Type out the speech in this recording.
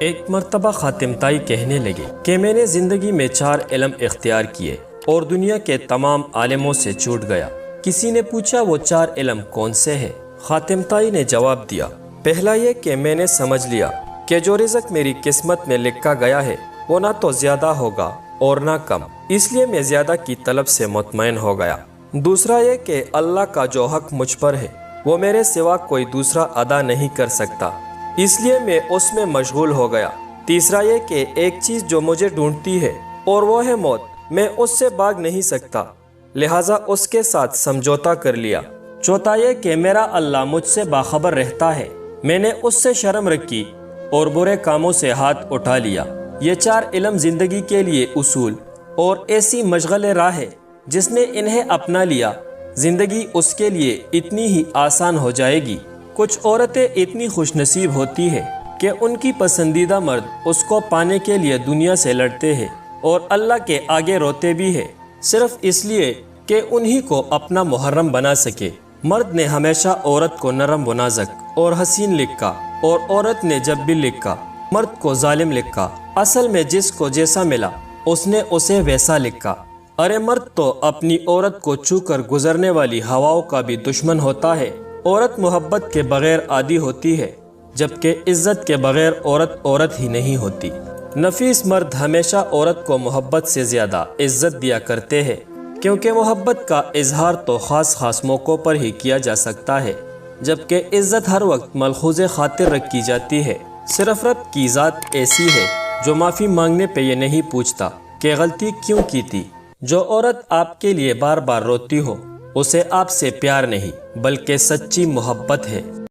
ایک مرتبہ خاتم طائی کہنے لگے کہ میں نے زندگی میں 4 علم اختیار کیے اور دنیا کے تمام عالموں سے چھوٹ گیا۔ کسی نے پوچھا وہ 4 علم کون سے ہیں؟ خاتم طائی نے جواب دیا، پہلا یہ کہ میں نے سمجھ لیا کہ جو رزق میری قسمت میں لکھا گیا ہے وہ نہ تو زیادہ ہوگا اور نہ کم، اس لیے میں زیادہ کی طلب سے مطمئن ہو گیا۔ دوسرا یہ کہ اللہ کا جو حق مجھ پر ہے وہ میرے سوا کوئی دوسرا ادا نہیں کر سکتا، اس لیے میں اس میں مشغول ہو گیا۔ تیسرا یہ کہ ایک چیز جو مجھے ڈھونڈتی ہے اور وہ ہے موت، میں اس سے بھاگ نہیں سکتا، لہٰذا اس کے ساتھ سمجھوتا کر لیا۔ چوتھا یہ کہ میرا اللہ مجھ سے باخبر رہتا ہے، میں نے اس سے شرم رکھی اور برے کاموں سے ہاتھ اٹھا لیا۔ یہ 4 علم زندگی کے لیے اصول اور ایسی مشغل راہ ہے جس نے انہیں اپنا لیا، زندگی اس کے لیے اتنی ہی آسان ہو جائے گی۔ کچھ عورتیں اتنی خوش نصیب ہوتی ہے کہ ان کی پسندیدہ مرد اس کو پانے کے لیے دنیا سے لڑتے ہیں اور اللہ کے آگے روتے بھی ہیں، صرف اس لیے کہ انہی کو اپنا محرم بنا سکے۔ مرد نے ہمیشہ عورت کو نرم و نازک اور حسین لکھا اور عورت نے جب بھی لکھا مرد کو ظالم لکھا۔ اصل میں جس کو جیسا ملا اس نے اسے ویسا لکھا۔ ارے مرد تو اپنی عورت کو چھو کر گزرنے والی ہواؤں کا بھی دشمن ہوتا ہے۔ عورت محبت کے بغیر عادی ہوتی ہے، جبکہ عزت کے بغیر عورت عورت ہی نہیں ہوتی۔ نفیس مرد ہمیشہ عورت کو محبت سے زیادہ عزت دیا کرتے ہیں، کیونکہ محبت کا اظہار تو خاص موقعوں پر ہی کیا جا سکتا ہے، جبکہ عزت ہر وقت ملحوظ خاطر رکھی جاتی ہے۔ صرف رب کی ذات ایسی ہے جو معافی مانگنے پہ یہ نہیں پوچھتا کہ غلطی کیوں کی تھی۔ جو عورت آپ کے لیے بار بار روتی ہو اسے آپ سے پیار نہیں بلکہ سچی محبت ہے۔